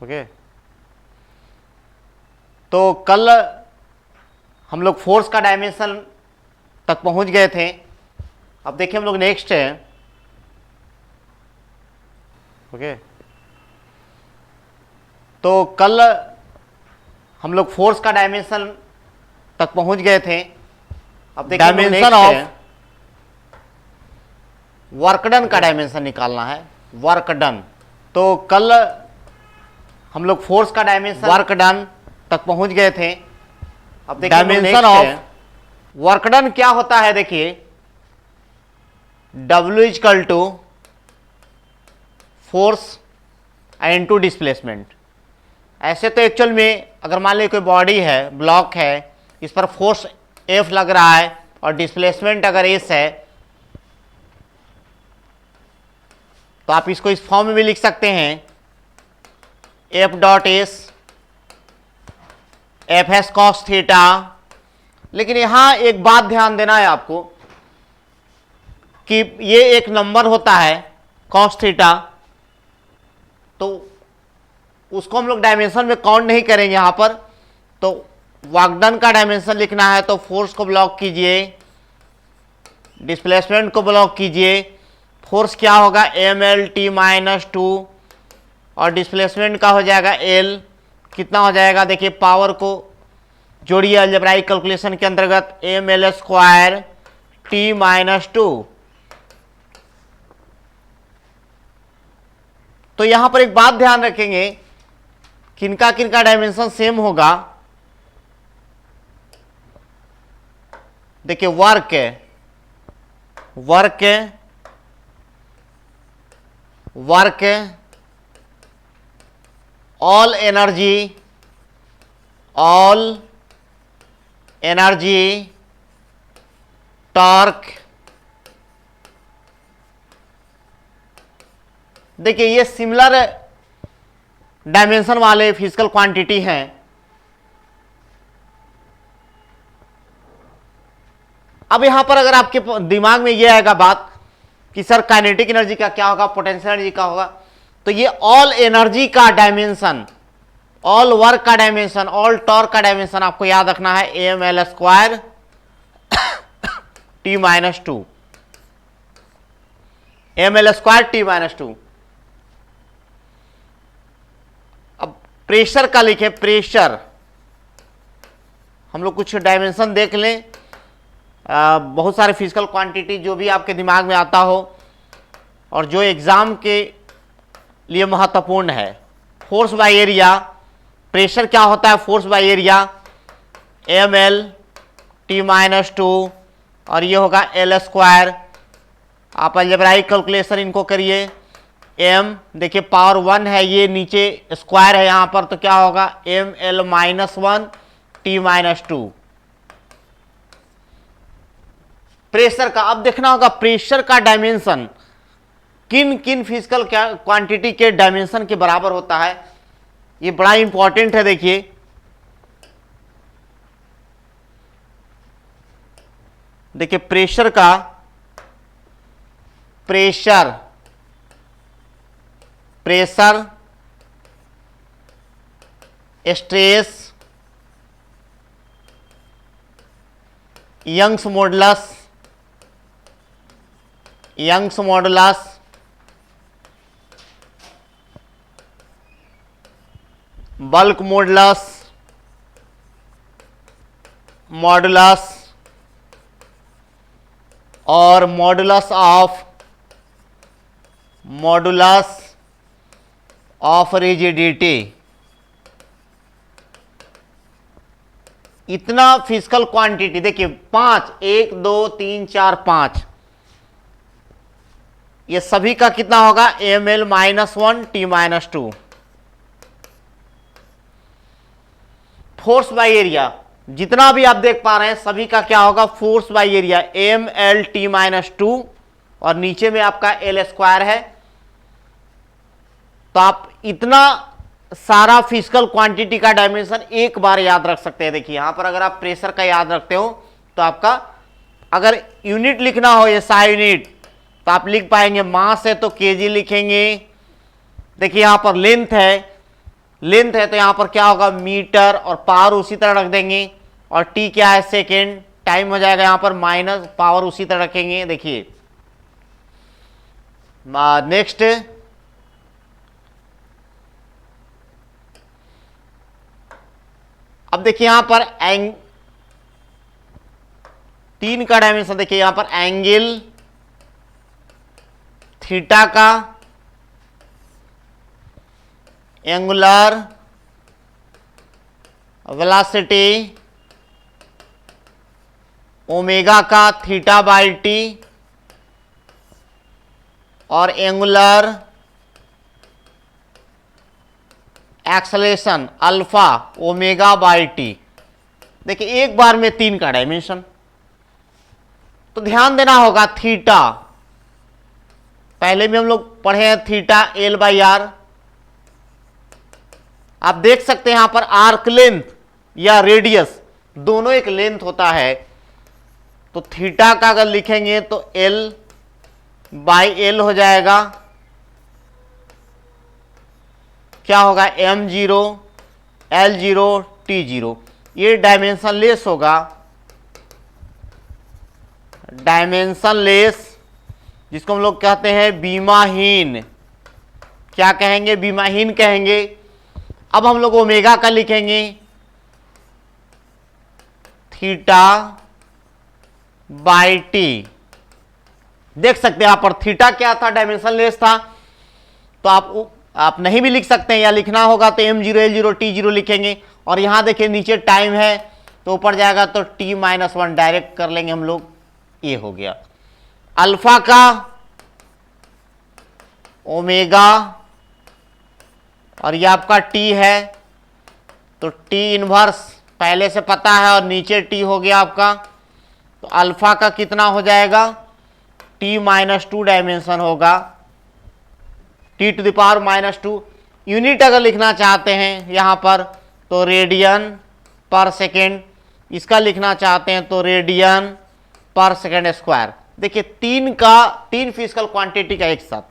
Okay. तो कल हम लोग फोर्स का डायमेंशन तक पहुंच गए थे। अब देखिए हम लोग नेक्स्ट है। ओके। तो कल हम लोग फोर्स का डायमेंशन तक पहुंच गए थे। अब देखिए डायमेंशन ऑफ वर्क डन का डायमेंशन निकालना है, वर्क डन। तो कल हम लोग फोर्स का डायमेंशन वर्क डन तक पहुंच गए थे। अब देखिए डायमेंशन ऑफ वर्क डन क्या होता है, देखिए W equal to force into displacement. ऐसे तो एक्चुअल में अगर मान लीजिए कोई बॉडी है, ब्लॉक है, इस पर फोर्स F लग रहा है और डिस्प्लेसमेंट अगर S है, तो आप इसको इस फॉर्म में भी लिख सकते हैं, F dot S F S cos theta. लेकिन यहां एक बात ध्यान देना है आपको कि ये एक नंबर होता है कॉस थीटा, तो उसको हम लोग डायमेंशन में काउंट नहीं करेंगे यहां पर। तो वर्क डन का डायमेंशन लिखना है तो फोर्स को ब्लॉक कीजिए, डिस्प्लेसमेंट को ब्लॉक कीजिए। फोर्स क्या होगा mL/t-2 और डिस्प्लेसमेंट का हो जाएगा L। कितना हो जाएगा देखिए, पावर को जोड़िए अलजेब्राइक कैलकुलेशन के अंतर्गत, mL² t-2। तो यहां पर एक बात ध्यान रखेंगे, किनका किनका डायमेंशन सेम होगा। देखिए वर्क ऑल एनर्जी टॉर्क। देखिए ये सिमिलर डायमेंशन वाले फिजिकल क्वांटिटी हैं। अब यहां पर अगर आपके दिमाग में ये आएगा बात कि सर काइनेटिक एनर्जी का क्या होगा, पोटेंशियल एनर्जी का होगा, तो ये ऑल एनर्जी का डायमेंशन, ऑल वर्क का डायमेंशन, ऑल टॉर्क का डायमेंशन आपको याद रखना है mL² t-2, mL² t-2। अब प्रेशर का लिखे, प्रेशर हम लोग कुछ डायमेंशन देख लें, बहुत सारे फिजिकल क्वांटिटी जो भी आपके दिमाग में आता हो और जो एग्जाम के लिए महत्वपूर्ण है। फोर्स बाय एरिया, प्रेशर क्या होता है, फोर्स बाय एरिया mL/t-2 और ये होगा L²। आप अलजेब्राइक कैलकुलेशन इनको करिए। m देखिए पावर 1 है, ये नीचे स्क्वायर है यहां पर, तो क्या होगा mL-1 t-2 प्रेशर का। अब देखना होगा प्रेशर का डायमेंशन किन किन फिजिकल क्वांटिटी के डायमेंशन के बराबर होता है, ये बड़ा इंपॉर्टेंट है। देखिए प्रेशर का, pressure stress, Young's modulus, bulk modulus और मॉडुलस ऑफ रिजिडिटी। इतना फिजिकल क्वांटिटी देखिए 5, 1 2 3 4 5, ये सभी का कितना होगा mL-1 t-2। Force by area जितना भी आप देख पा रहे हैं सभी का क्या होगा, फोर्स बाय एरिया mL/t-2 और नीचे में आपका L² है। तो आप इतना सारा फिजिकल क्वांटिटी का डायमेंशन एक बार याद रख सकते हैं। देखिए यहां पर अगर आप प्रेशर का याद रखते हो तो आपका, अगर यूनिट लिखना हो ये SI यूनिट, तो आप लिख पाएंगे, मास है तो kg लिखेंगे। देखिए यहां पर लेंथ है, लेंथ है तो यहां पर क्या होगा, मीटर, और पावर उसी तरह रख देंगे, और टी क्या है, सेकेंड, टाइम हो जाएगा यहां पर माइनस, पावर उसी तरह रखेंगे। देखिए नेक्स्ट, अब देखिए यहां पर तीन का डायमेंशन, देखिए यहां पर एंगल थीटा का, एंगुलर वेलोसिटी ओमेगा का थीटा बाई टी, और angular acceleration alpha omega by T. देखिए एक बार में तीन का डायमेंशन, तो ध्यान देना होगा थीटा, पहले भी हम लोग पढ़े हैं थीटा एल बाई आर। आप देख सकते हैं यहां पर आर्क लेंथ या रेडियस दोनों एक लेंथ होता है, तो थीटा का अगर लिखेंगे तो एल बाई एल हो जाएगा, क्या होगा, M zero L zero T zero. ये डायमेंशन लेस होगा, डायमेंशन लेस, जिसको हम लोग कहते हैं बीमाहीन। क्या कहेंगे, बीमाहीन कहेंगे। अब हम लोग ओमेगा का लिखेंगे थीटा बाई टी। देख सकते हैं यहां पर थीटा क्या था, डायमेंशन लेस था, तो आप नहीं भी लिख सकते हैं, या लिखना होगा तो M zero L zero T zero लिखेंगे, और यहां देखिए नीचे टाइम है तो ऊपर जाएगा तो टी माइनस वन डायरेक्ट कर लेंगे हम लोग, ये हो गया। अल्फा का ओमेगा, और ये आपका टी है, तो टी इनवर्स पहले से पता है, और नीचे टी हो गया आपका, तो अल्फा का कितना हो जाएगा, टी माइनस टू डायमेंशन होगा, T to the power minus two. Unit अगर लिखना चाहते हैं यहां पर तो रेडियन पर सेकेंड, इसका लिखना चाहते हैं तो रेडियन पर सेकेंड स्क्वायर। देखिए तीन फिजिकल क्वांटिटी का एक साथ।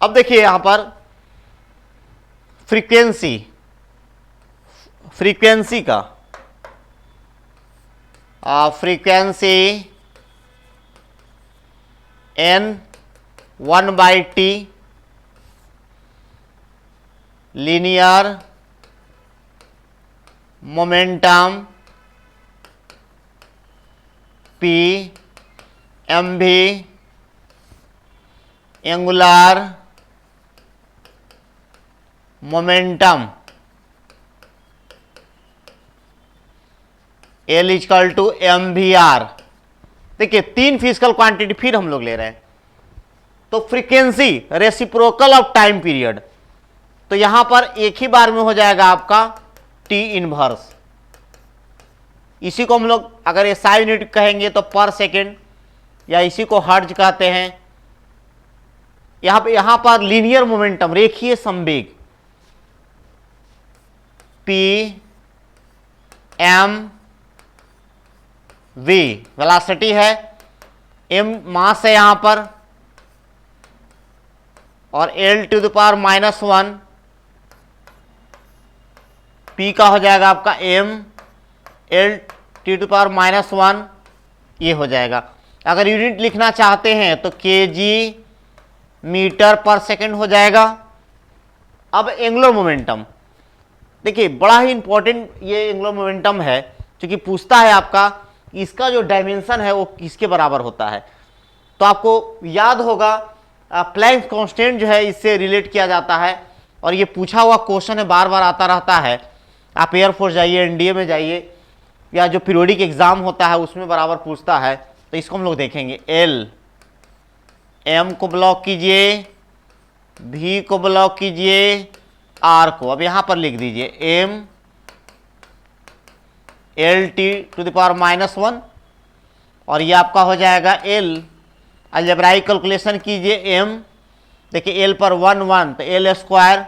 अब देखिए यहां पर फ्रीक्वेंसी का frequency N one by T, linear momentum P, M भी angular momentum L equal to M V R. देखिए तीन फिजिकल क्वांटिटी फिर हम लोग ले रहे हैं, तो frequency reciprocal of time period, तो यहां पर एक ही बार में हो जाएगा आपका टी इनवर्स। इसी को हम लोग अगर एसआई यूनिट कहेंगे तो पर सेकेंड, या इसी को हर्ट्ज कहते हैं। यहां पर लीनियर मोमेंटम रेखीय संवेग पी एम वी वेलोसिटी है, एम मास है यहां पर, और L to the power minus one, P का हो जाएगा आपका M L T to power minus one, ये हो जाएगा। अगर यूनिट लिखना चाहते हैं तो केजी मीटर पर सेकंड हो जाएगा। अब एंगुलर मोमेंटम, देखिए बड़ा ही इंपॉर्टेंट ये एंगुलर मोमेंटम है, क्योंकि पूछता है आपका इसका जो डायमेंशन है वो किसके बराबर होता है। तो आपको याद होगा प्लैंक्स कांस्टेंट जो है इससे रिलेट किया जाता है, और ये पूछा हुआ क्वेश्चन है, बार बार आता रहता है। आप एयरफोर्स जाइए, एनडीए में जाइए, या जो पीरियोडिक एग्जाम होता है उसमें बराबर पूछता है। तो इसको हम लोग देखेंगे, एल एम को ब्लॉक कीजिए, भी को ब्लॉक कीजिए, आर को अब यहां पर लिख दीजिए M L T to the power minus one, और ये आपका हो जाएगा एल। अलजेब्राइक कैलकुलेशन कीजिए, एम देखिए एल पर वन वन, तो L square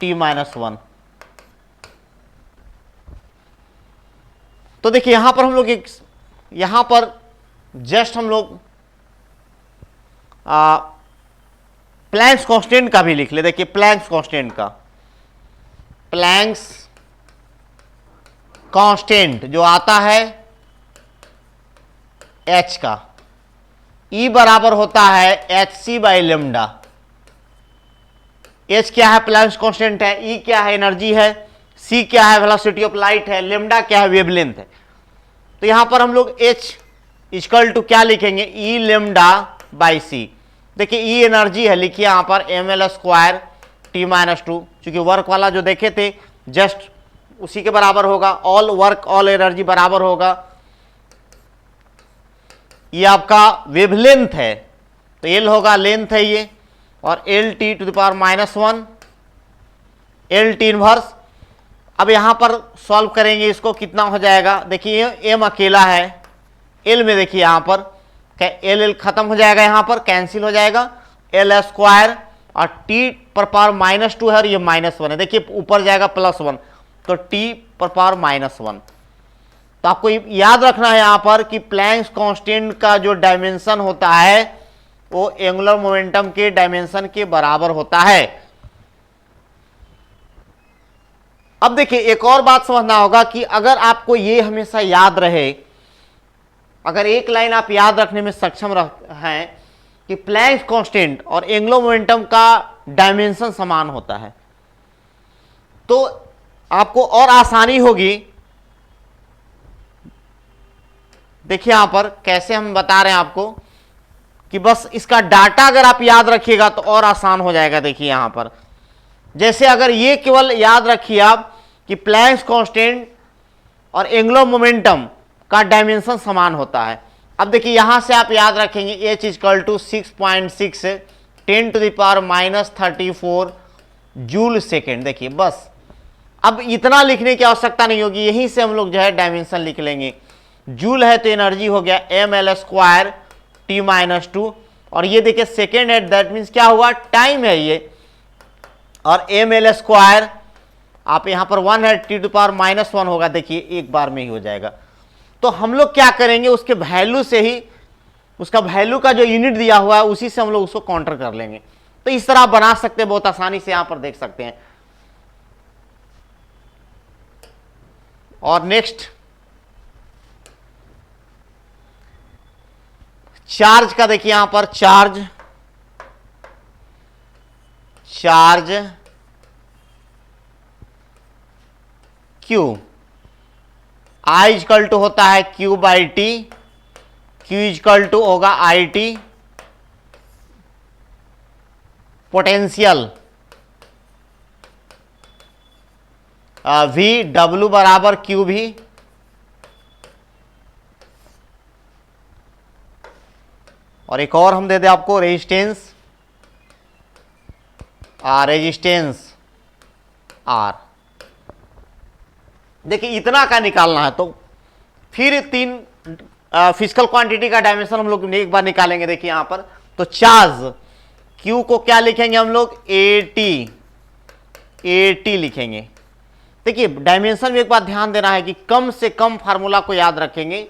T minus one. तो देखिए यहां पर हम लोग यहां पर जस्ट हम लोग प्लैंक्स कांस्टेंट का भी लिख ले। देखिए प्लैंक्स कांस्टेंट का, प्लैंक्स कांस्टेंट जो आता है h का, E बराबर होता है hc बाई लेमडा। h क्या है? प्लैंक्स कांस्टेंट है। E क्या है? एनर्जी है। c क्या है? वेलोसिटी ऑफ लाइट है। लेमडा क्या है? वेवलेंथ है। तो यहां पर हम लोग h इक्वल टू क्या लिखेंगे? E lambda by c। देखिए E एनर्जी है, लिखिए यहां पर ml स्क्वायर t-2, चूंकि वर्क वाला जो देखे थे जस्ट उसी के बराबर होगा। ऑल वर्क ऑल एनर्जी बराबर होगा। ये आपका वेवलेंथ है, तो L होगा, लेंथ है ये, और LT to the power -1 LT inverse. अब यहां पर सॉल्व करेंगे इसको, कितना हो जाएगा? देखिए M अकेला है, L में देखिए यहां पर L खत्म हो जाएगा, यहां पर कैंसिल हो जाएगा, L स्क्वायर और T पर पावर -2 है और ये -1 है। देखिए ऊपर जाएगा +1, तो T पर पावर -1। तो आपको याद रखना है यहां पर कि प्लैंक्स कांस्टेंट का जो डायमेंशन होता है वो एंगुलर मोमेंटम के डायमेंशन के बराबर होता है। अब देखिए एक और बात समझना होगा कि अगर आपको ये हमेशा याद रहे, अगर एक लाइन आप याद रखने में सक्षम हैं कि प्लैंक्स कांस्टेंट और एंगुलर मोमेंटम का डायमेंशन समान होता है, तो आपको और आसानी होगी। देखिए यहां पर कैसे हम बता रहे हैं आपको कि बस इसका डाटा अगर आप याद रखिएगा तो और आसान हो जाएगा। देखिए यहां पर जैसे अगर ये केवल याद रखिए आप कि प्लैंक्स कांस्टेंट और एंगुलर मोमेंटम का डायमेंशन समान होता है। अब देखिए यहां से आप याद रखेंगे h equal to 6.6 10⁻34 joule second. देखिए बस अब इतना लिखने की आवश्यकता नहीं होगी, यहीं से हम लोग जो है डायमेंशन लिख लेंगे। जूल है तो एनर्जी हो गया ml स्क्वायर t-2, और ये देखिए सेकेंड है, दैट मीन्स क्या हुआ? टाइम है ये, और ml स्क्वायर आप यहां पर 1 है, t टू पावर -1 होगा। देखिए एक बार में ही हो जाएगा। तो हम लोग क्या करेंगे, उसके वैल्यू से ही, उसका वैल्यू का जो यूनिट दिया हुआ है उसी से हम लोग उसको काउंटर कर लेंगे। तो इस तरह आप बना सकते हैं, बहुत आसानी से यहां पर देख सकते हैं। और नेक्स्ट चार्ज का देखिए यहां पर, charge Q I equal to होता है Q by T, Q equal to होगा IT। पोटेंशियल V W बराबर Q भी, और एक और हम दे दे आपको रेजिस्टेंस R। देखिए इतना का निकालना है, तो फिर 3 फिजिकल क्वांटिटी का डायमेंशन हम लोग एक बार निकालेंगे। देखिए यहां पर तो चार्ज Q को क्या लिखेंगे हम लोग? AT लिखेंगे। देखिए डायमेंशन में एक बात ध्यान देना है कि कम से कम फार्मूला को याद रखेंगे,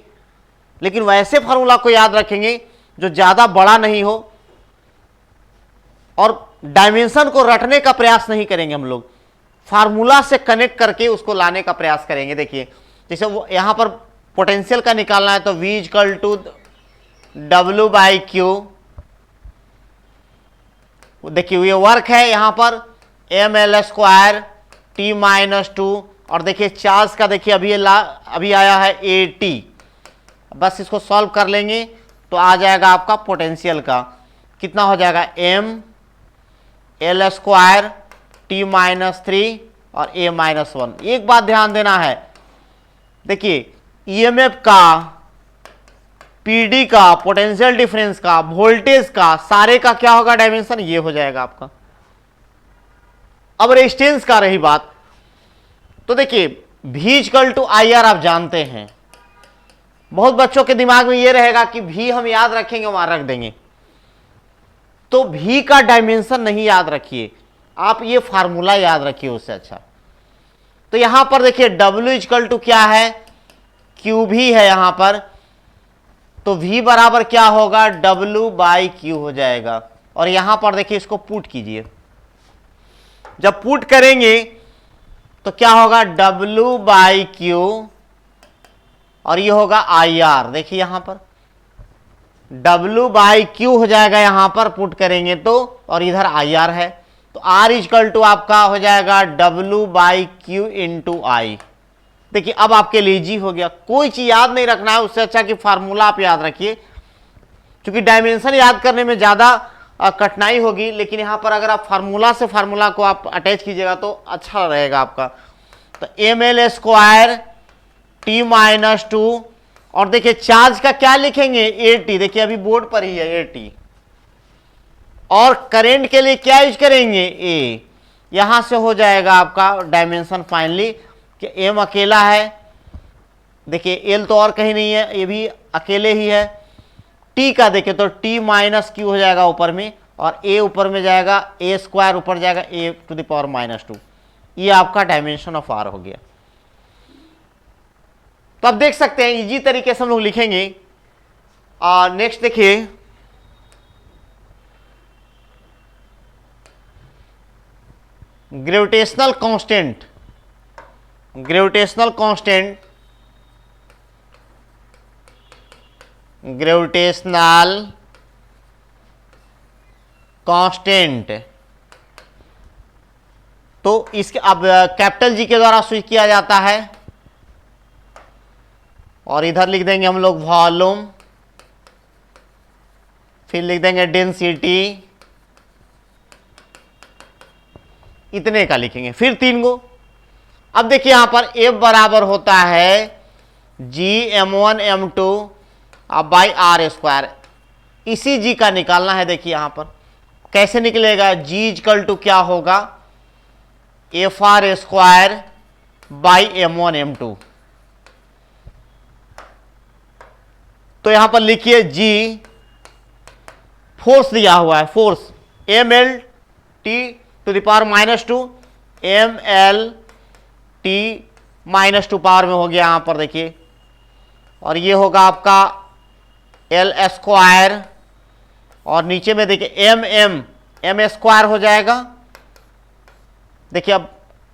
लेकिन वैसे फार्मूला को याद रखेंगे जो ज्यादा बड़ा नहीं हो, और डायमेंशन को रटने का प्रयास नहीं करेंगे। हम लोग फार्मूला से कनेक्ट करके उसको लाने का प्रयास करेंगे। देखिए जैसे वो यहां पर पोटेंशियल का निकालना है, तो V equal to W by Q। देखिए ये वर्क है यहां पर ml स्क्वायर t-2, और देखिए चार्ज का देखिए अभी आया है AT। बस इसको सॉल्व कर लेंगे तो आ जाएगा आपका पोटेंशियल का, कितना हो जाएगा? ml स्क्वायर t-3 और a-1। एक बात ध्यान देना है, देखिए EMF का, PD का, पोटेंशियल डिफरेंस का, वोल्टेज का, सारे का क्या होगा डायमेंशन? ये हो जाएगा आपका। अब रेजिस्टेंस का रही बात, तो देखिए V इक्वल टू IR आप जानते हैं। बहुत बच्चों के दिमाग में ये रहेगा कि V हम याद रखेंगे वहां रख देंगे, तो V का डायमेंशन नहीं याद रखिए, आप ये फार्मूला याद रखिए उससे अच्छा। तो यहां पर देखिए W इक्वल टू क्या है? Q भी है यहां पर, तो V बराबर क्या होगा, W/Q हो जाएगा। और यहां पर देखिए इसको पुट कीजिए, जब पुट करेंगे तो क्या होगा, W/Q और ये होगा IR। देखिए यहां पर W/Q हो जाएगा, यहां पर पुट करेंगे तो, और इधर IR है, तो R इक्वल टू आपका हो जाएगा W/Q इंटू I। देखिए अब आपके लिए इजी हो गया, कोई चीज याद नहीं रखना है, उससे अच्छा कि फार्मूला आप याद रखिए, क्योंकि डायमेंशन याद करने में ज्यादा कठिनाई होगी, लेकिन यहां पर अगर आप फार्मूला से फार्मूला को आप अटैच कीजिएगा तो अच्छा रहेगा आपका। तो ml² T-2, और देखिए चार्ज का क्या लिखेंगे, AT। देखिए अभी बोर्ड पर ही है AT। और करंट के लिए क्या यूज करेंगे, A। यहां से हो जाएगा आपका डायमेंशन फाइनली कि M अकेला है, देखिए L तो और कहीं नहीं है, ये भी अकेले ही है। T का देखिए तो T-Q हो जाएगा ऊपर में, और A ऊपर में जाएगा, A² ऊपर जाएगा, A⁻²। ये आपका डायमेंशन ऑफ R हो गया। तो आप देख सकते हैं इजी तरीके से हम लोग लिखेंगे। नेक्स्ट देखिए, gravitational constant. Gravitational constant, gravitational constant, तो इसके अब कैपिटल G के द्वारा स्विच किया जाता है, और इधर लिख देंगे हम लोग वॉल्यूम, फिर लिख देंगे डेंसिटी, इतने का लिखेंगे, फिर 3 गो। अब देखिए यहां पर F बराबर होता है Gm1m2 बाई R²। इसी G का निकालना है। देखिए यहां पर कैसे निकलेगा, G इक्वल टू क्या होगा, FR² बाई M1m2। तो यहां पर लिखिए G फोर्स दिया हुआ है, फोर्स mLT⁻², mLT⁻² पावर में हो गया यहां पर देखिए, और ये होगा आपका L², और नीचे में देखिए m² हो जाएगा। देखिए अब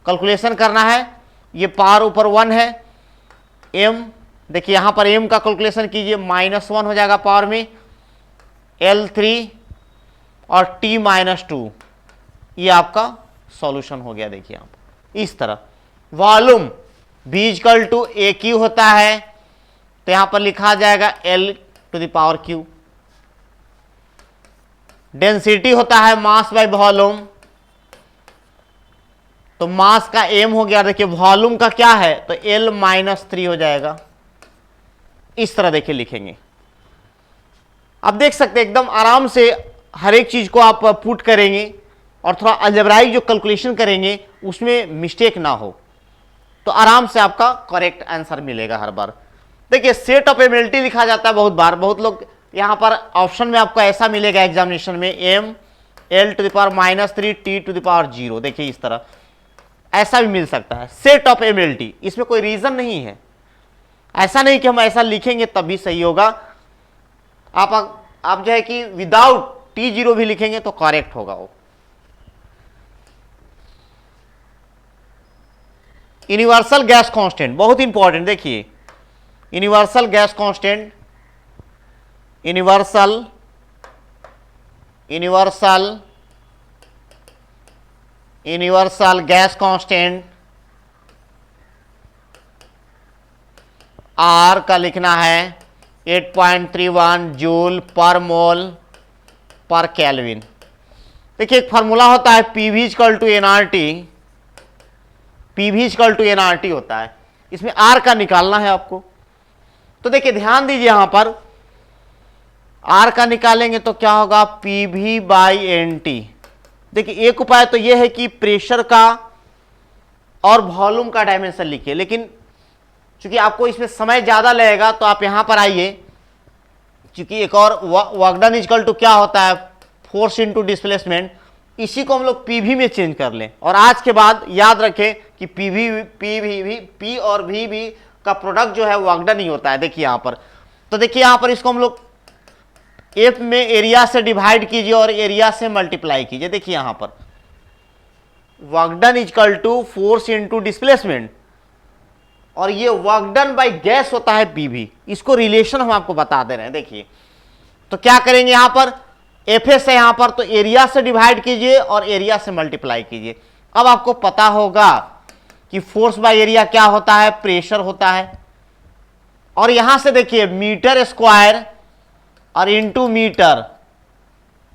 कैलकुलेशन करना है, ये पावर ऊपर 1 है, m देखिए यहां पर m का कैलकुलेशन कीजिए, -1 हो जाएगा पावर में, L3 और T-2। ये आपका सॉल्यूशन हो गया। देखिए आप इस तरह। Volume V equal to AQ होता है, तो यहां पर लिखा जाएगा L⁻Q। डेंसिटी होता है मास बाय वॉल्यूम, तो मास का m हो गया। देखिए वॉल्यूम का क्या है, तो L-3 हो जाएगा। इस तरह देखिए लिखेंगे। आप देख सकते हैं एकदम आराम से हर एक चीज को आप पुट करेंगे, और थोड़ा अलजेब्राइक जो कैलकुलेशन करेंगे उसमें मिस्टेक ना हो, तो आराम से आपका करेक्ट आंसर मिलेगा हर बार। देखिए सेट ऑफ एमएलटी लिखा जाता है बहुत बार, बहुत लोग यहां पर ऑप्शन में आपको ऐसा मिलेगा एग्जामिनेशन में, mL⁻³ T⁻0। देखिए इस तरह ऐसा भी मिल सकता है, सेट ऑफ एमएलटी। इसमें कोई रीजन नहीं है, ऐसा नहीं कि हम ऐसा लिखेंगे तभी सही होगा। आप जो है कि विदाउट T0 भी लिखेंगे तो करेक्ट होगा वो। यूनिवर्सल गैस कांस्टेंट बहुत इंपॉर्टेंट। देखिए universal gas constant, universal gas constant R का लिखना है 8.31 जूल पर मोल पर केल्विन। देखिए एक फार्मूला होता है PV equal to nRT, PV equal to nRT होता है, इसमें R का निकालना है आपको। तो देखिए ध्यान दीजिए यहां पर R का निकालेंगे तो क्या होगा, PV/NT। देखिए एक उपाय तो यह है कि प्रेशर का और वॉल्यूम का डायमेंशन लिखिए, लेकिन चूंकि आपको इसमें समय ज्यादा लगेगा तो आप यहां पर आइए, क्योंकि एक और वर्क डन इक्वल टू क्या होता है, फोर्स इनटू डिस्प्लेसमेंट। इसी को हम लोग पीवी में चेंज कर लें, और आज के बाद याद रखें कि पी और वी का प्रोडक्ट जो है वर्क डन ही होता है। देखिए यहां पर तो देखिए यहां पर इसको हम लोग एफ में एरिया से डिवाइड कीजिए और एरिया से मल्टीप्लाई कीजिए। देखिए यहां पर work done equal to force into displacement, और ये वर्क डन बाय गैस होता है पीवी। इसको रिलेशन हम आपको बता दे रहे हैं। देखिए तो क्या करेंगे यहां पर एफ एस है यहां पर, तो एरिया से डिवाइड कीजिए और एरिया से मल्टीप्लाई कीजिए। अब आपको पता होगा कि फोर्स बाय एरिया क्या होता है, प्रेशर होता है। और यहां से देखिए मीटर स्क्वायर और इनटू मीटर,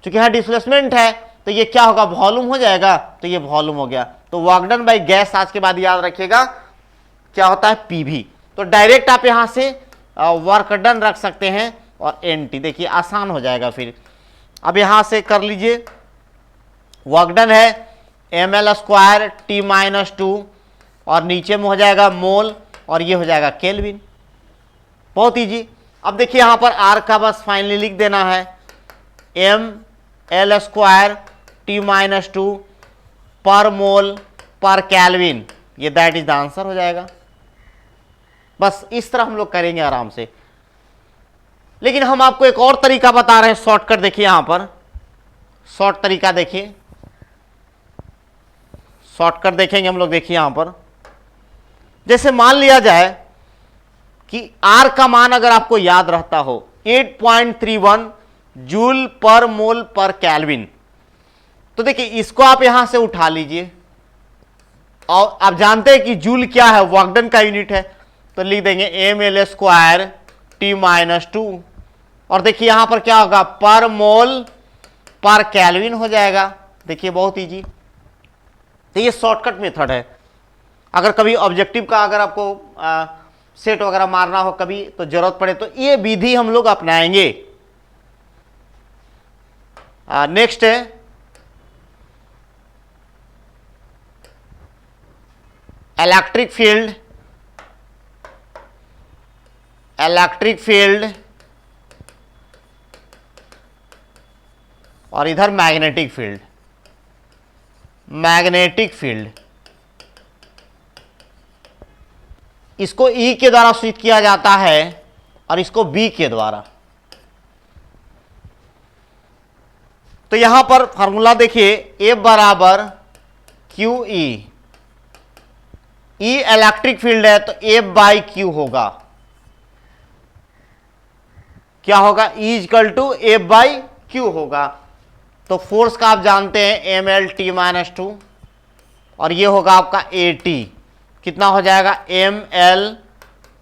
चूंकि यहां डिस्प्लेसमेंट है तो ये क्या होगा, वॉल्यूम हो जाएगा, तो ये वॉल्यूम हो गया। तो वर्क डन बाय गैस आज के बाद याद रखिएगा क्या होता है, पीवी। तो डायरेक्ट आप यहां से वर्क डन रख सकते हैं और एनटी, देखिए आसान हो जाएगा फिर। अब यहां से कर लीजिए, वर्क डन है ml स्क्वायर T-2 और नीचे में हो जाएगा मोल और ये हो जाएगा केल्विन। बहुत ईजी। अब देखिए यहां पर R का बस फाइनली लिख देना है ml स्क्वायर T-2 पर मोल पर केल्विन, ये दैट इज द आंसर हो जाएगा। बस इस तरह हम लोग करेंगे आराम से। लेकिन हम आपको एक और तरीका बता रहे हैं, शॉर्टकट। देखिए यहां पर शॉर्ट तरीका देखिए, शॉर्टकट देखेंगे हम लोग। देखिए यहां पर जैसे मान लिया जाए कि R का मान अगर आपको याद रहता हो 8.31 जूल पर मोल पर केल्विन, तो देखिए इसको आप यहां से उठा लीजिए। और आप जानते हैं कि जूल क्या है, वर्क डन का यूनिट है, तो लिख देंगे ml स्क्वायर T-2 और देखिए यहां पर क्या होगा, पर मोल पर केल्विन हो जाएगा। देखिए बहुत इजी। तो ये शॉर्टकट मेथड है। अगर कभी ऑब्जेक्टिव का अगर आपको सेट वगैरह मारना हो कभी तो जरूरत पड़े तो ये विधि हम लोग अपनाएंगे। नेक्स्ट है इलेक्ट्रिक फील्ड, इलेक्ट्रिक फील्ड और इधर मैग्नेटिक फील्ड, मैग्नेटिक फील्ड। इसको E के द्वारा सूचित किया जाता है और इसको B के द्वारा। तो यहां पर फॉर्मूला देखिए, F बराबर QE, E इलेक्ट्रिक फील्ड है तो F बाई Q होगा। क्या होगा, E equal to F by Q होगा। तो फोर्स का आप जानते हैं mL T-2 और ये होगा आपका AT, कितना हो जाएगा mL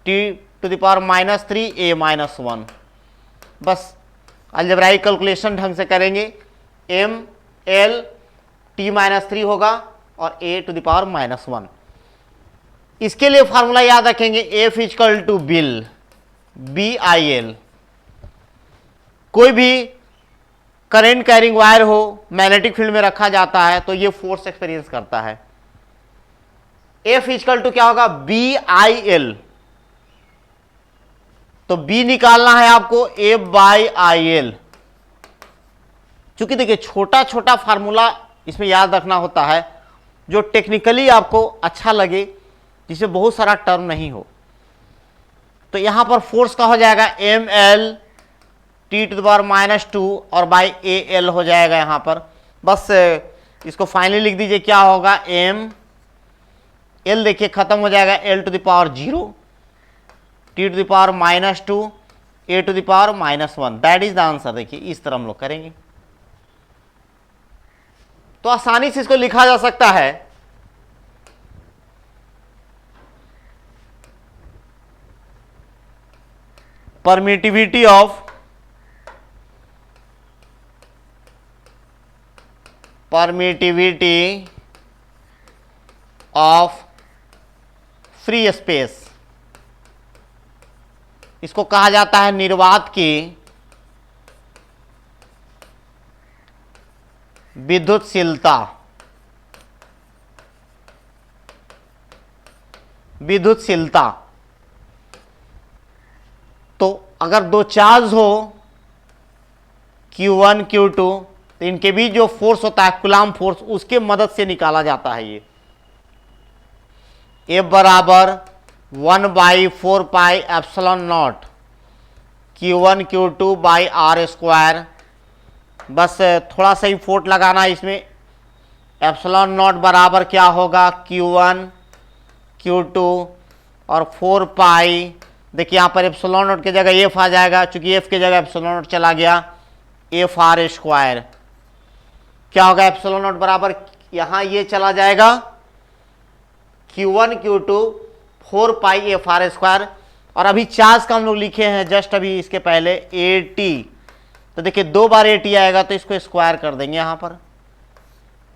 T⁻³ A-1। बस अलजेब्राइक कैलकुलेशन ढंग से करेंगे, mL T-3 होगा और A⁻⁻1। इसके लिए फॉर्मूला याद रखेंगे, F equal to BIL BIL। कोई भी करंट कैरिंग वायर हो, मैग्नेटिक फील्ड में रखा जाता है तो ये फोर्स एक्सपीरियंस करता है। F इक्वल टू क्या होगा, BIL। तो B निकालना है आपको F बाई IL। चूंकि देखिए छोटा छोटा फार्मूला इसमें याद रखना होता है जो टेक्निकली आपको अच्छा लगे, जिसमें बहुत सारा टर्म नहीं हो। तो यहां पर फोर्स का हो जाएगा mL T⁻² और बाई AL हो जाएगा यहां पर। बस इसको फाइनली लिख दीजिए, क्या होगा mL देखिए खत्म हो जाएगा L⁻0 T⁻² A⁻⁻1, that is the answer. देखिए इस तरह हम लोग करेंगे तो आसानी से इसको लिखा जा सकता है। परमिटिविटी ऑफ फ्री स्पेस, इसको कहा जाता है निर्वात की विद्युतशीलता। विद्युतशीलता तो अगर दो चार्ज हो Q1 Q2 तो इनके बीच जो फोर्स होता है कूलाम फोर्स, उसके मदद से निकाला जाता है। ये F बराबर 1/4 pi epsilon nought Q1 Q2 by R square. बस थोड़ा सा ही फोर्ट लगाना है इसमें। एप्सिलॉन नॉट बराबर क्या होगा, Q1 Q2 और 4 पाई। देखिए यहाँ पर एप्सिलॉन नॉट की जगह एफ आ जाएगा, चूंकि एफ की जगह एप्सिलॉन नॉट चला गया, एफ आर स्क्वायर। क्या होगा, एप्सिलॉन नॉट बराबर यहां ये चला जाएगा Q1 Q2 4 पाई एफ आर स्क्वायर। और अभी चार्ज का हम लोग लिखे हैं जस्ट अभी इसके पहले AT, तो देखिए 2 बार AT आएगा तो इसको स्क्वायर कर देंगे यहां पर।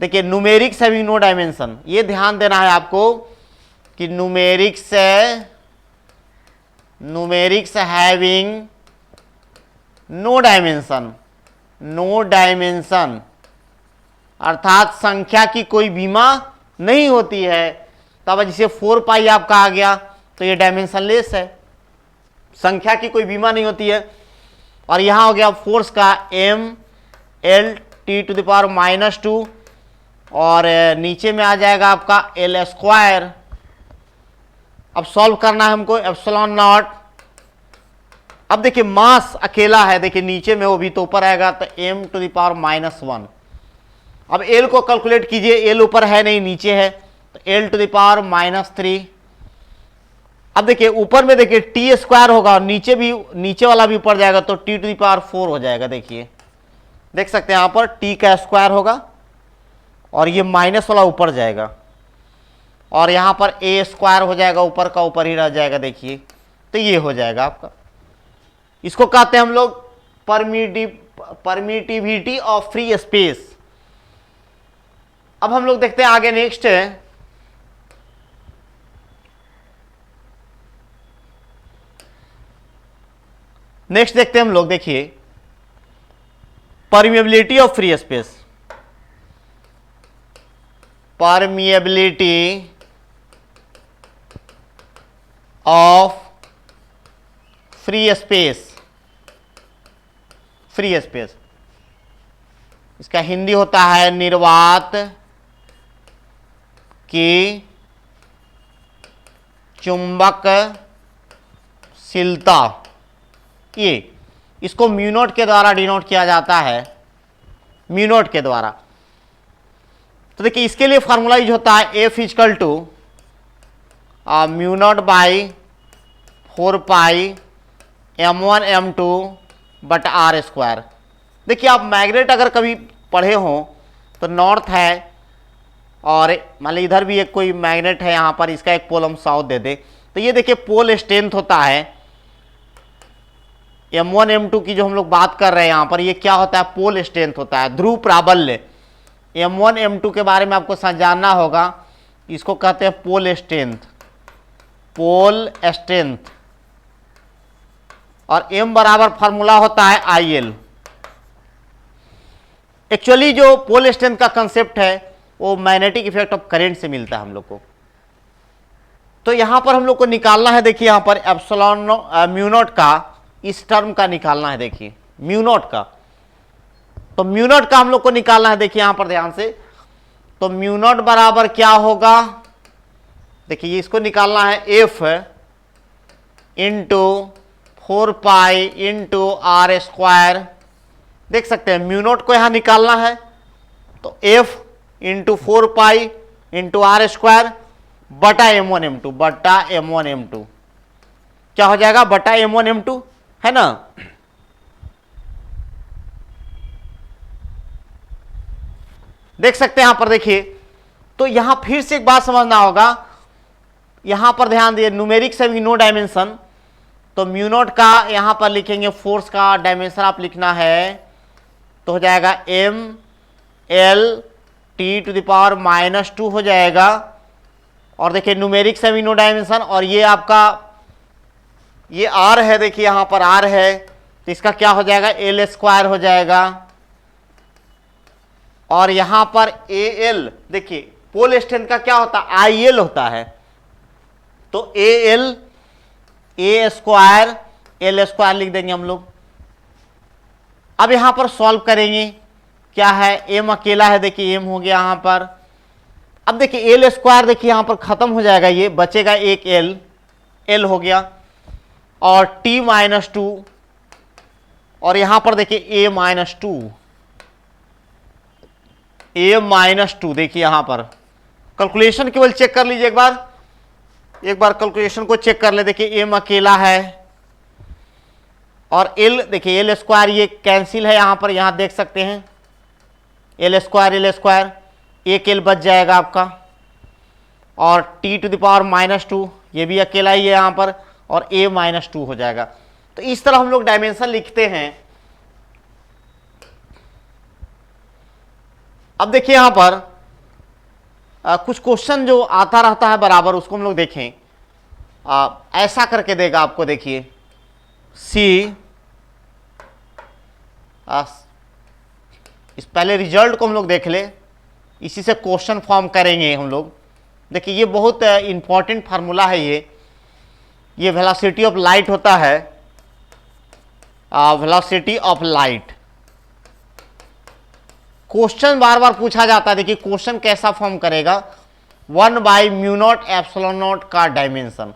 देखिए न्यूमेरिक्स हैविंग नो डायमेंशन, ये ध्यान देना है आपको कि numerics having no dimension, no dimension अर्थात संख्या की कोई बीमा नहीं होती है। तब जिसे 4 पाई आपका आ गया तो ये डायमेंशनलेस है, संख्या की कोई बीमा नहीं होती है। और यहां हो गया फोर्स का mLT⁻², और नीचे में आ जाएगा आपका L स्क्वायर। अब सॉल्व करना है हमको एप्सिलॉन नॉट। अब देखिए मास अकेला है, देखिए नीचे में, वो भी तो ऊपर आएगा तो m⁻⁻1। अब L को कैलकुलेट कीजिए, L ऊपर है नहीं नीचे है, तो L⁻³ अब देखिए ऊपर में देखिए T स्क्वायर होगा और नीचे वाला भी ऊपर जाएगा तो T⁴ हो जाएगा। देखिए देख सकते हैं यहां पर T का स्क्वायर होगा और ये माइनस वाला ऊपर जाएगा और यहां पर A स्क्वायर हो जाएगा, ऊपर का ऊपर ही रह जाएगा। देखिए तो ये हो जाएगा आपका, इसको कहते हैं हम लोग परमिटिविटी ऑफ फ्री स्पेस। अब हम लोग देखते हैं आगे नेक्स्ट है देखते हैं हम लोग, देखिए permeability of free space. Permeability of free space, free space इसका हिंदी होता है निर्वात की चुंबकशीलता। ये इसको म्यू नॉट के द्वारा डिनोट किया जाता है, म्यू नॉट के द्वारा। तो देखिए इसके लिए फॉर्मूला यूज होता है F = mu naught by 4 pi m1 m2 बटा आर स्क्वायर। देखिए आप मैग्नेट अगर कभी पढ़े हो तो नॉर्थ है और मान ली इधर भी एक कोई मैग्नेट है, यहां पर इसका एक पोल हम साउथ दे दे, तो ये देखिए पोल स्ट्रेंथ होता है m1 m2 की जो हम लोग बात कर रहे हैं यहां पर, ये क्या होता है, पोल स्ट्रेंथ होता है, ध्रुव प्राबल्य। m1 m2 के बारे में आपको जानना होगा, इसको कहते हैं पोल स्ट्रेंथ, पोल स्ट्रेंथ। और m बराबर फॉर्मूला होता है IL। एक्चुअली जो पोल स्ट्रेंथ का कंसेप्ट है वो मैग्नेटिक इफेक्ट ऑफ करंट से मिलता है हम लोग को। तो यहां पर हम लोग को निकालना है, देखिए यहां पर एप्सिलॉन म्यू नॉट का इस टर्म का निकालना है। देखिए म्यू नॉट का, तो म्यू नॉट का हम लोग को निकालना है। देखिए यहां पर ध्यान से, तो म्यू नॉट बराबर क्या होगा, देखिए इसको निकालना है F × 4 पाई × आर स्क्वायर। देख सकते हैं म्यू नॉट को यहां निकालना है, तो F × 4 पाई × आर स्क्वायर बटा m1 m2, बटा m1 m2 क्या हो जाएगा, बटा m1 m2 है ना। देख सकते हैं यहां पर, देखिए तो यहां फिर से एक बात समझना होगा, यहां पर ध्यान दिए न्यूमेरिक्स हैविंग नो डायमेंशन, तो म्यू नॉट का यहां पर लिखेंगे, फोर्स का डायमेंशन आप लिखना है तो हो जाएगा mLT⁻² हो जाएगा। और देखिए न्यूमेरिक्स हैविंग नो डायमेंशन, और ये आपका ये R है, देखिए यहां पर R है तो इसका क्या हो जाएगा, L स्क्वायर हो जाएगा। और यहां पर AL, देखिए पोल स्ट्रेंथ का क्या होता है, IL होता है, तो AL A square L square लिख देंगे हम लोग। अब यहां पर सॉल्व करेंगे, क्या है, M अकेला है, देखिए M हो गया यहां पर। अब देखिए L स्क्वायर, देखिए यहां पर खत्म हो जाएगा, ये बचेगा एक L हो गया, और T-2 और यहां पर देखिए a-2, a-2 देखिए यहां पर कैलकुलेशन केवल चेक कर लीजिए एक बार कैलकुलेशन को चेक कर ले। देखिए m अकेला है और l देखिए l स्क्वायर ये कैंसिल है यहां पर, यहां देख सकते हैं l स्क्वायर एक l बच जाएगा आपका, और t⁻⁻2 ये भी अकेला ही है यहां पर, और a-2 हो जाएगा। तो इस तरह हम लोग डायमेंशन लिखते हैं। अब देखिए यहां पर कुछ क्वेश्चन जो आता रहता है बराबर, उसको हम लोग देखें। ऐसा करके देगा आपको, देखिए सी इस पहले रिजल्ट को हम लोग देख ले, इसी से क्वेश्चन फॉर्म करेंगे हम लोग। देखिए ये बहुत इंपॉर्टेंट फार्मूला है, ये वेलोसिटी ऑफ लाइट होता है, वेलोसिटी ऑफ लाइट। क्वेश्चन बार बार पूछा जाता है। देखिए क्वेश्चन कैसा फॉर्म करेगा, 1/μ0 का डायमेंशन,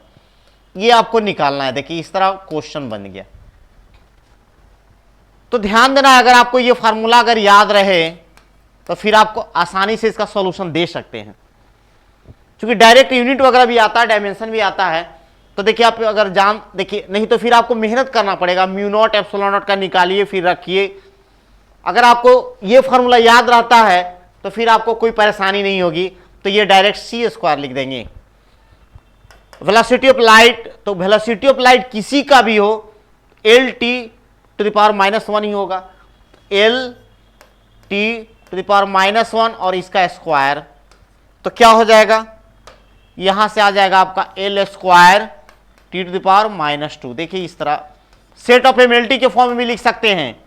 ये आपको निकालना है। देखिए इस तरह क्वेश्चन बन गया। तो ध्यान देना, अगर आपको ये फार्मूला अगर याद रहे तो फिर आपको आसानी से इसका सॉल्यूशन दे सकते हैं, क्योंकि डायरेक्ट यूनिट वगैरह भी आता है, डायमेंशन भी आता है। तो देखिए आप अगर देखिए नहीं तो फिर आपको मेहनत करना पड़ेगा। μ0 का निकालिए फिर रखिए। अगर आपको ये फार्मूला याद रहता है तो फिर आपको कोई परेशानी नहीं होगी। तो ये डायरेक्ट सी स्क्वायर लिख देंगे। वेलोसिटी ऑफ लाइट, तो वेलोसिटी ऑफ लाइट किसी का भी हो, L(t⁻⁻1) ही होगा, L(t⁻⁻1) और इसका स्क्वायर। तो क्या हो जाएगा, यहां से आ जाएगा आपका L² t⁻⁻2। देखिए इस तरह सेट ऑफ MLT के फॉर्म में भी लिख सकते हैं,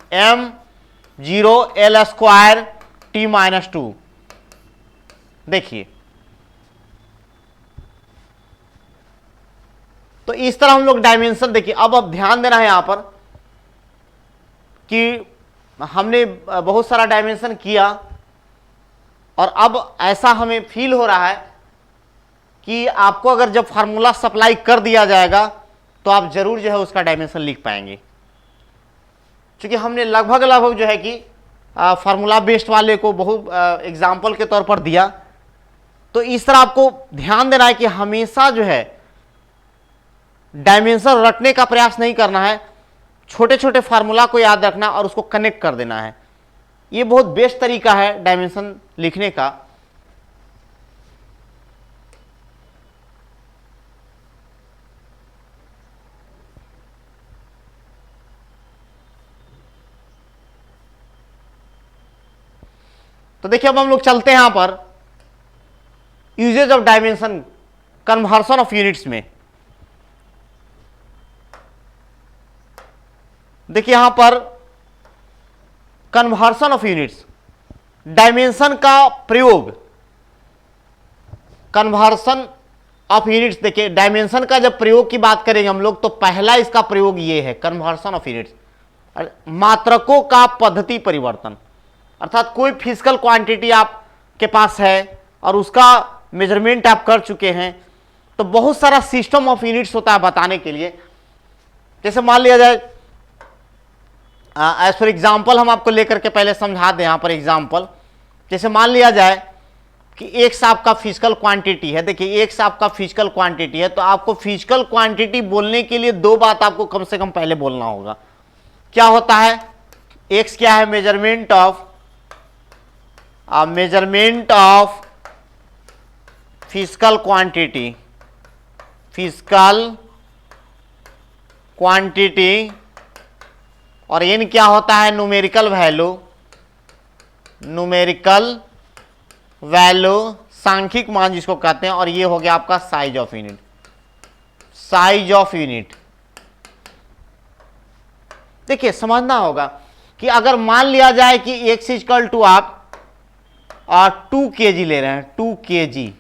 m0 L² t-2। देखिए तो इस तरह हम लोग डायमेंशन, देखिए अब ध्यान देना है यहां पर कि हमने बहुत सारा डायमेंशन किया और अब ऐसा हमें फील हो रहा है कि आपको अगर जब फार्मूला सप्लाई कर दिया जाएगा तो आप जरूर जो है उसका डायमेंशन लिख पाएंगे, क्योंकि हमने लगभग जो है कि फार्मूला बेस्ड वाले को बहुत एग्जाम्पल के तौर पर दिया। तो इस तरह आपको ध्यान देना है कि हमेशा जो है डायमेंशन रटने का प्रयास नहीं करना है, छोटे छोटे फार्मूला को याद रखना और उसको कनेक्ट कर देना है। ये बहुत बेस्ट तरीका है डायमेंशन लिखने का। तो देखिए अब हम लोग चलते हैं यहां पर usage of dimension, conversion of units में। देखिए यहां पर कन्वर्शन ऑफ यूनिट्स, डायमेंशन का प्रयोग, कन्वर्शन ऑफ यूनिट्स। देखिए डायमेंशन का जब प्रयोग की बात करेंगे हम लोग तो पहला इसका प्रयोग ये है, कन्वर्शन ऑफ यूनिट्स, मात्रकों का पद्धति परिवर्तन। अर्थात कोई फिजिकल क्वांटिटी आपके पास है और उसका मेजरमेंट आप कर चुके हैं, तो बहुत सारा सिस्टम ऑफ यूनिट्स होता है बताने के लिए। जैसे मान लिया जाए, एज फॉर एग्जाम्पल हम आपको लेकर के पहले समझा दें यहां पर एग्जाम्पल। जैसे मान लिया जाए कि एक्स आपका फिजिकल क्वांटिटी है। देखिए एक्स आपका फिजिकल क्वांटिटी है, तो आपको फिजिकल क्वांटिटी बोलने के लिए दो बात आपको कम से कम पहले बोलना होगा। क्या होता है, एक्स क्या है, मेजरमेंट ऑफ फिजिकल क्वांटिटी, और एन क्या होता है, न्यूमेरिकल वैल्यू, सांख्यिक मान जिसको कहते हैं, और ये हो गया आपका साइज ऑफ यूनिट। देखिए समझना होगा कि अगर मान लिया जाए कि एक्स इक्वल टू आप 2 kg ले रहे हैं, 2 kg।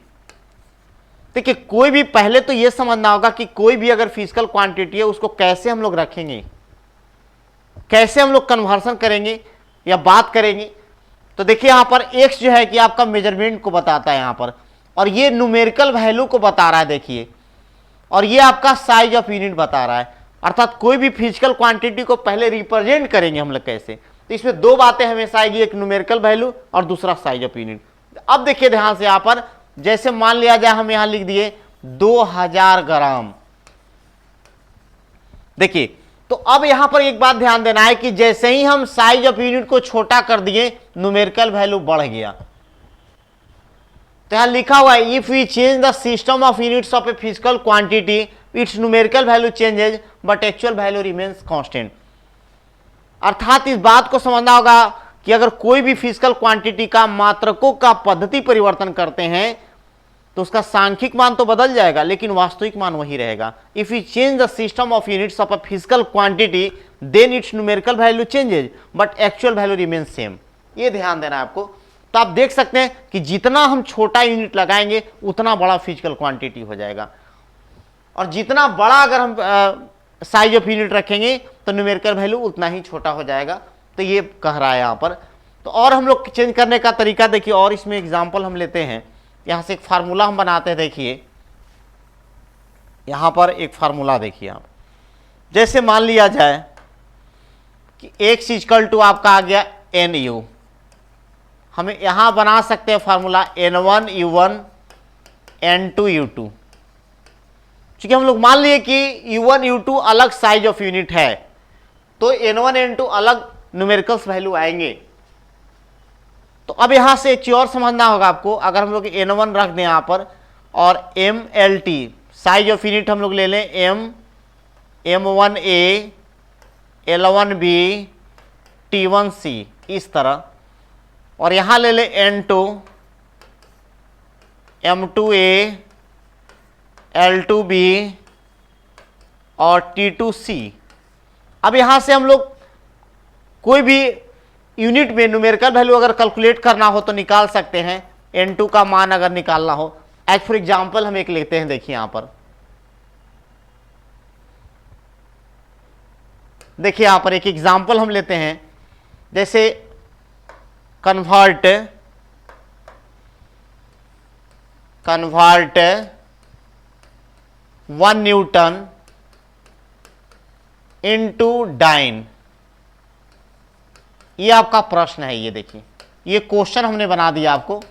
देखिए कोई भी, पहले तो यह समझना होगा कि कोई भी अगर फिजिकल क्वांटिटी है उसको कैसे हम लोग रखेंगे, कैसे हम लोग कन्वर्सन करेंगे या बात करेंगे। तो देखिए यहां पर x जो है कि आपका मेजरमेंट को बताता है यहां पर, और ये न्यूमेरिकल वैल्यू को बता रहा है। देखिए, और ये आपका साइज ऑफ यूनिट बता रहा है। अर्थात कोई भी फिजिकल क्वांटिटी को पहले रिप्रेजेंट करेंगे हम लोग कैसे, तो इसमें दो बातें हमेशा आएगी, एक न्यूमेरिकल वैल्यू और दूसरा साइज ऑफ यूनिट। अब देखिए ध्यान से, यहां पर जैसे मान लिया जाए हम यहां लिख दिए 2000 ग्राम। देखिए तो अब यहां पर एक बात ध्यान देना है कि जैसे ही हम साइज ऑफ यूनिट को छोटा कर दिए, न्यूमेरिकल वैल्यू बढ़ गया। तो यहां लिखा हुआ है if we change the system of units of a physical quantity its numerical value changes but actual value remains constant. अर्थात इस बात को समझना होगा कि अगर कोई भी फिजिकल क्वांटिटी का मात्रकों का पद्धति परिवर्तन करते हैं तो उसका सांख्यिक मान तो बदल जाएगा लेकिन वास्तविक मान वही रहेगा। If you change the system of units of a physical quantity then its numerical value changes but actual value remains same. ये ध्यान देना है आपको। तो आप देख सकते हैं कि जितना हम छोटा यूनिट लगाएंगे उतना बड़ा फिजिकल क्वांटिटी हो जाएगा, और जितना बड़ा अगर हम साइज ऑफ यूनिट रखेंगे तो न्यूमेरिकल वैल्यू उतना ही छोटा हो जाएगा। तो ये कह रहा है यहाँ पर। तो और हम लोग चेंज करने का तरीका देखिए, और इसमें एग्जांपल हम लेते हैं। यहाँ से एक फार्मूला हम बनाते हैं। देखिए यहाँ पर एक फार्मूला देखिए आप, जैसे मान लिया जाए कि x इक्वल टू आपका आ गया NU, हमें यहाँ बना सकते हैं formula N1 U1 N2 U2। क्योंकि हम लोग मान लिए कि U1 U2 अलग साइज ऑफ यूनिट है तो N1 N2 अलग न्यूमेरिकल्स वैल्यू आएंगे। तो अब यहां से एक चीज और समझना होगा आपको। अगर हम लोग N1 रख दें यहां पर और MLT साइज ऑफ यूनिट हम लोग ले लें M1A L1B T1C इस तरह, और यहां ले लें N2 M2A L2B और T2C। अब यहां से हम लोग कोई भी यूनिट में न्यूमेरिकल वैल्यू अगर कैलकुलेट करना हो तो निकाल सकते हैं। N2 का मान अगर निकालना हो, एज फॉर एग्जांपल हम एक लेते हैं। देखिए यहां पर, देखिए यहां पर एक एग्जांपल हम लेते हैं। जैसे कन्वर्ट 1 न्यूटन इनटू डाइन, ये आपका प्रश्न है। ये देखिए ये क्वेश्चन हमने बना दिया आपको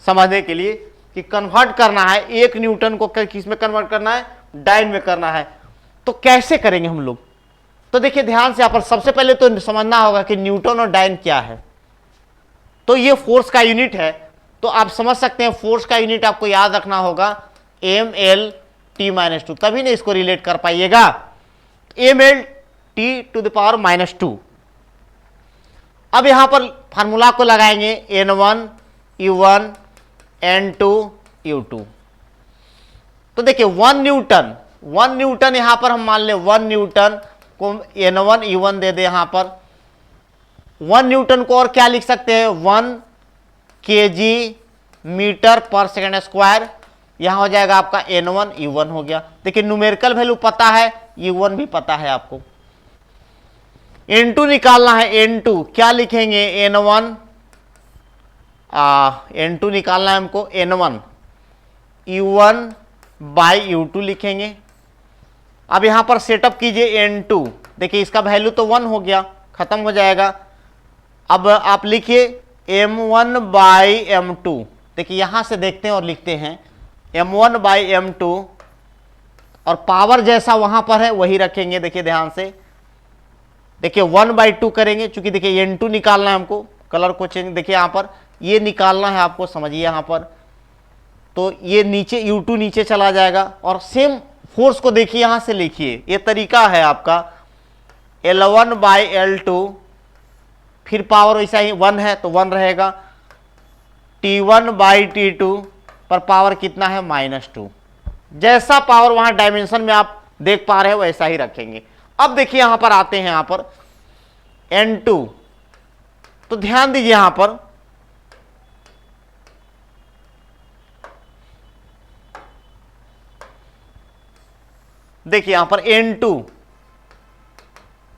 समझने के लिए कि कन्वर्ट करना है 1 न्यूटन को किस में कन्वर्ट करना है, डाइन में करना है। तो कैसे करेंगे हम लोग? तो देखिए ध्यान से, यहाँ पर सबसे पहले तो समझना होगा कि न्यूटन और डाइन क्या है। तो ये फोर्स का यूनिट है, तो आप समझ सकते हैं फोर्स का यूनिट आपको याद रखना होगा ML T-2, तभी नहीं इसको रिलेट कर पाइएगा। ML T⁻²। अब यहां पर फार्मूला को लगाएंगे N1 U1 N2 U2। तो देखिए 1 न्यूटन यहां पर हम मान ले 1 न्यूटन को N1 U1 दे दे। यहां पर 1 न्यूटन को और क्या लिख सकते हैं, 1 kg मीटर पर सेकेंड स्क्वायर। यहां हो जाएगा आपका N1 U1 हो गया। देखिए न्यूमेरिकल वैल्यू पता है, U1 भी पता है आपको। N2 निकालना है। N2 क्या लिखेंगे, N2 निकालना है हमको N1 U1 बाई U2 लिखेंगे। अब यहां पर सेटअप कीजिए N2। देखिए इसका वैल्यू तो 1 हो गया, खत्म हो जाएगा। अब आप लिखिए M1 बाई M2। देखिए यहां से देखते हैं और लिखते हैं M1 बाई M2, और पावर जैसा वहां पर है वही रखेंगे। देखिए ध्यान से, देखिए 1/2 करेंगे, चूंकि देखिए N2 निकालना है हमको। कलर को चेंज, देखिए यहां पर ये निकालना है आपको, समझिए यहां पर। तो ये नीचे U2 नीचे चला जाएगा, और सेम फोर्स को देखिए यहां से लिखिए। ये तरीका है आपका L1 बाई L2, फिर पावर वैसा ही 1 है तो 1 रहेगा। T1 बाई T2 पर पावर कितना है, -2। जैसा पावर वहां डायमेंशन में आप देख पा रहे हो वैसा ही रखेंगे। अब देखिए यहां पर आते हैं, यहां पर N2। तो ध्यान दीजिए यहां पर, देखिए यहां पर N2,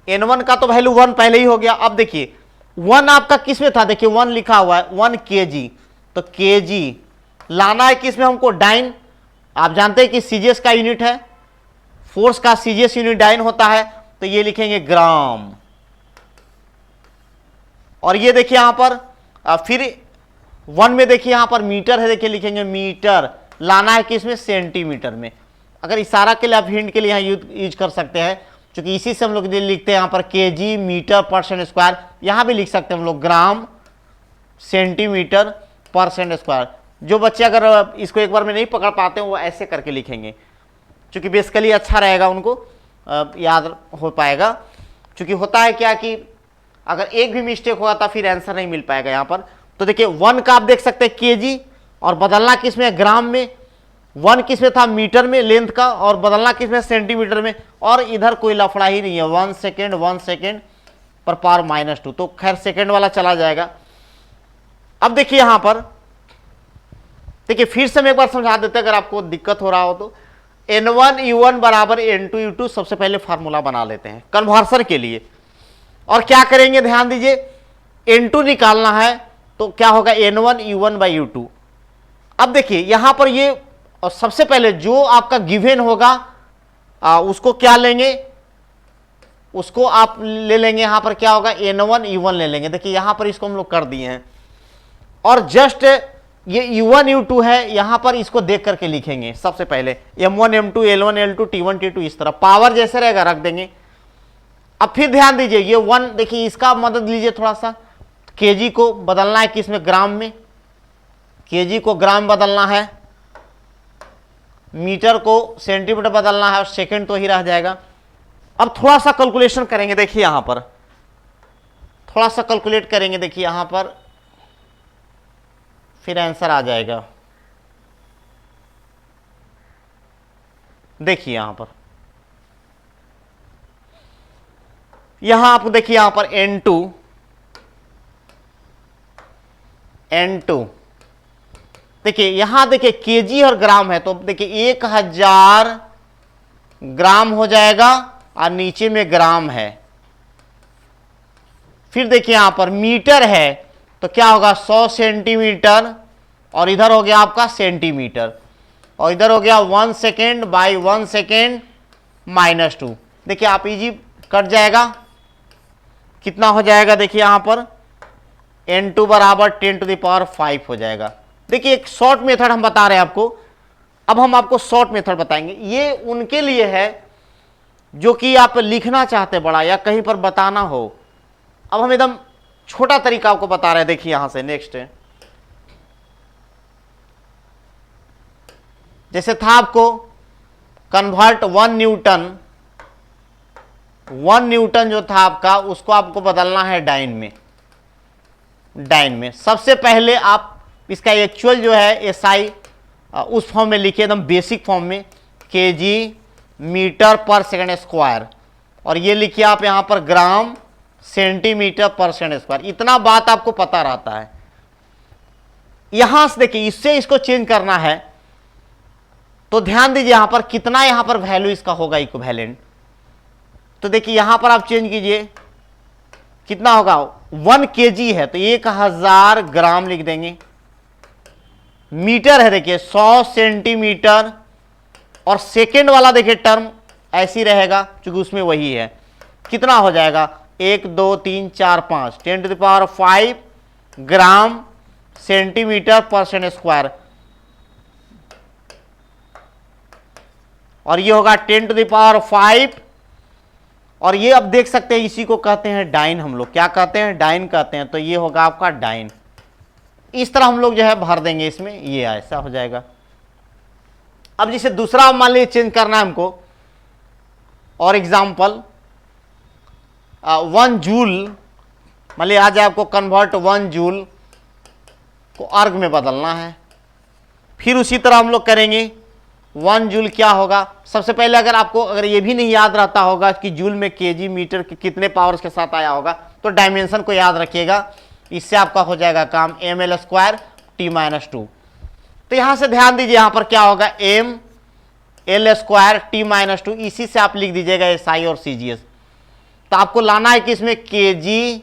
N1 का तो वैल्यू 1 पहले ही हो गया। अब देखिए 1 आपका किस में था, देखिए 1 लिखा हुआ है, 1 kg। तो kg लाना है किस में हमको, डाइन। आप जानते हैं कि सीजीएस का यूनिट है फोर्स का सीजीएस यूनिट डाइन होता है तो ये लिखेंगे ग्राम। और ये देखिए यहां पर फिर 1 में देखिए यहां पर मीटर है, देखिए लिखेंगे मीटर, लाना है किसमें, सेंटीमीटर में। अगर इशारा के लिए आप हिंट के लिए यहां यूज कर सकते हैं, क्योंकि इसी से हम लोग लिखते हैं यहां पर केजी मीटर परसेंट स्क्वायर, यहां भी लिख सकते हैं हम लोग ग्राम सेंटीमीटर परसेंट स्क्वायर। जो बच्चे अगर इसको एक बार में नहीं पकड़ पाते हैं वो ऐसे करके लिखेंगे, क्योंकि बेसिकली अच्छा रहेगा, उनको याद हो पाएगा। क्योंकि होता है क्या कि अगर एक भी मिस्टेक हुआ तो फिर आंसर नहीं मिल पाएगा यहाँ पर। तो देखिए 1 का आप देख सकते हैं केजी, और बदलना किसमें, ग्राम में। 1 किसमें था, मीटर में लेंथ का, और बदलना किसमें, सेंटीमीटर में। और इधर कोई लफड़ा ही नहीं है, 1 सेकेंड पर पावर -2, तो खैर सेकेंड वाला चला जाएगा। अब देखिए यहां पर, देखिए फिर से हम एक बार समझा देते हैं अगर आपको दिक्कत हो रहा हो तो। N1U1 बराबर N2U2 सबसे पहले फार्मूला बना लेते हैं कन्वर्सन के लिए। और क्या करेंगे, ध्यान दीजिए, N2 निकालना है तो क्या होगा, N1U1/U2। अब देखिए यहां पर ये, और सबसे पहले जो आपका गिवन होगा उसको क्या लेंगे, उसको आप ले लेंगे, यहां पर क्या होगा, N1U1 ले लेंगे। देखिए यहां पर इसको हम लोग कर दिए हैं, और जस्ट ये U1 U2 है, यहां पर इसको देख करके लिखेंगे सबसे पहले, M1 M2 L1 L2 T1 T2, इस तरह पावर जैसे रहेगा रख देंगे। अब फिर ध्यान दीजिए ये 1, देखिए इसका मदद लीजिए थोड़ा सा, केजी को बदलना है किसमें, ग्राम में, केजी को ग्राम बदलना है, मीटर को सेंटीमीटर बदलना है, और सेकंड तो ही रह जाएगा। अब थोड़ा सा कैलकुलेशन करेंगे, देखिए यहां पर थोड़ा सा कैलकुलेट करेंगे, देखिए यहां पर फिर आंसर आ जाएगा। देखिए यहां पर, यहां आप देखिए यहां पर N2 देखिए यहां देखिए केजी और ग्राम है, तो देखिए 1000 ग्राम हो जाएगा, और नीचे में ग्राम है। फिर देखिए यहां पर मीटर है तो क्या होगा, 100 सेंटीमीटर, और इधर हो गया आपका सेंटीमीटर, और इधर हो गया 1 सेकेंड बाई 1 सेकेंड -2। देखिए आप इजी कट जाएगा, कितना हो जाएगा, देखिए यहां पर N2 बराबर 10⁵ हो जाएगा। देखिए एक शॉर्ट मेथड हम बता रहे हैं आपको। अब हम आपको शॉर्ट मेथड बताएंगे, ये उनके लिए है जो कि आप लिखना चाहते बड़ा या कहीं पर बताना हो। अब हम एकदम छोटा तरीका आपको बता रहे हैं, देखिए यहां से नेक्स्ट है, जैसे था आपको कन्वर्ट 1 न्यूटन जो था आपका, उसको आपको बदलना है डाइन में। सबसे पहले आप इसका एक्चुअल जो है SI उस फॉर्म में लिखिए, एकदम बेसिक फॉर्म में, केजी मीटर पर सेकेंड स्क्वायर, और ये लिखिए आप यहां पर ग्राम सेंटीमीटर पर सेकेंड स्क्वायर। इतना बात आपको पता रहता है। यहां से देखिए इससे इसको चेंज करना है, तो ध्यान दीजिए यहां पर कितना, यहां पर वैल्यू इसका होगा इक्विवेलेंट। तो देखिए यहां पर आप चेंज कीजिए, कितना होगा, 1 केजी है तो 1000 ग्राम लिख देंगे। मीटर है देखिए 100 सेंटीमीटर, और सेकेंड वाला देखिए टर्म ऐसी रहेगा क्योंकि उसमें वही है। कितना हो जाएगा, 1 2 3 4 5 10⁵ ग्राम सेंटीमीटर पर सेकेंड स्क्वायर, और ये होगा 10⁵। और ये अब देख सकते हैं इसी को कहते हैं डाइन, हम लोग क्या कहते हैं, डाइन कहते हैं। तो ये होगा आपका डाइन। इस तरह हम लोग जो है भर देंगे इसमें, ये ऐसा हो जाएगा। अब जैसे दूसरा मान लीजिए चेंज करना है हमको, और एग्जाम्पल 1 जूल, मान लीजिए आज आपको कन्वर्ट 1 जूल को अर्ग में बदलना है। फिर उसी तरह हम लोग करेंगे, 1 जूल क्या होगा, सबसे पहले अगर ये भी नहीं याद रहता होगा कि जूल में केजी मीटर के कितने पावर्स के साथ आया होगा, तो डायमेंशन को याद रखिएगा, इससे आपका हो जाएगा काम, ml² T-2। तो यहां से ध्यान दीजिए यहां पर क्या होगा, ml² T-2, इसी से आप लिख दीजिएगा SI और CGS। तो आपको लाना है कि इसमें केजी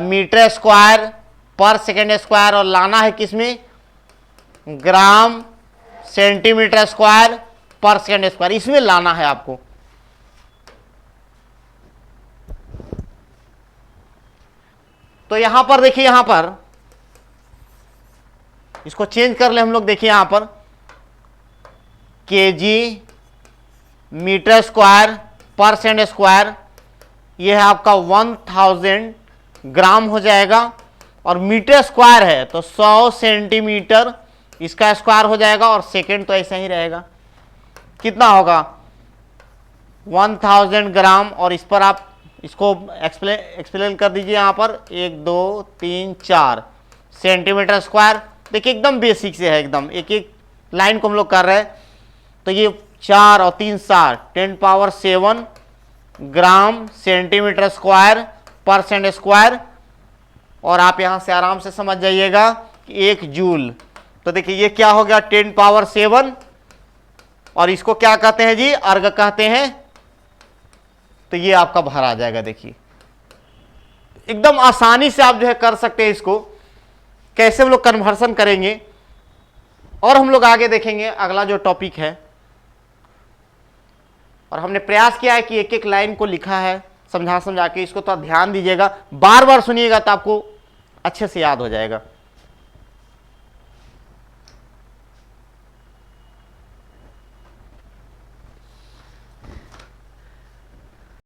मीटर स्क्वायर पर सेकेंड स्क्वायर, और लाना है किसमें, ग्राम सेंटीमीटर स्क्वायर पर सेकंड स्क्वायर, इसमें लाना है आपको। तो यहां पर देखिए, यहां पर इसको चेंज कर ले हम लोग। देखिए यहां पर केजी मीटर स्क्वायर पर सेकंड स्क्वायर, ये है आपका 1000 ग्राम हो जाएगा। और मीटर स्क्वायर है तो 100 सेंटीमीटर इसका स्क्वायर हो जाएगा, और सेकंड तो ऐसा ही रहेगा। कितना होगा 1000 ग्राम, और इस पर आप इसको एक्सप्लेन कर दीजिए। यहां पर 1 2 3 4 सेंटीमीटर स्क्वायर। देखिए एकदम बेसिक से है, एकदम एक एक लाइन को हम लोग कर रहे हैं। तो ये 4 और 3 7 10⁻7 ग्राम सेंटीमीटर स्क्वायर पर सेकंड स्क्वायर। और आप यहां से आराम से समझ जाइएगा कि 1 जूल। तो देखिए ये क्या हो गया 10⁻7, और इसको क्या कहते हैं जी, अर्ग कहते हैं। तो ये आपका भर आ जाएगा। देखिए एकदम आसानी से आप जो है कर सकते हैं इसको। कैसे हम लोग कन्वर्सन करेंगे और हम लोग आगे देखेंगे अगला जो टॉपिक है। और हमने प्रयास किया है कि एक एक लाइन को लिखा है समझा के, इसको तो ध्यान दीजिएगा, बार बार सुनिएगा तो आपको अच्छे से याद हो जाएगा।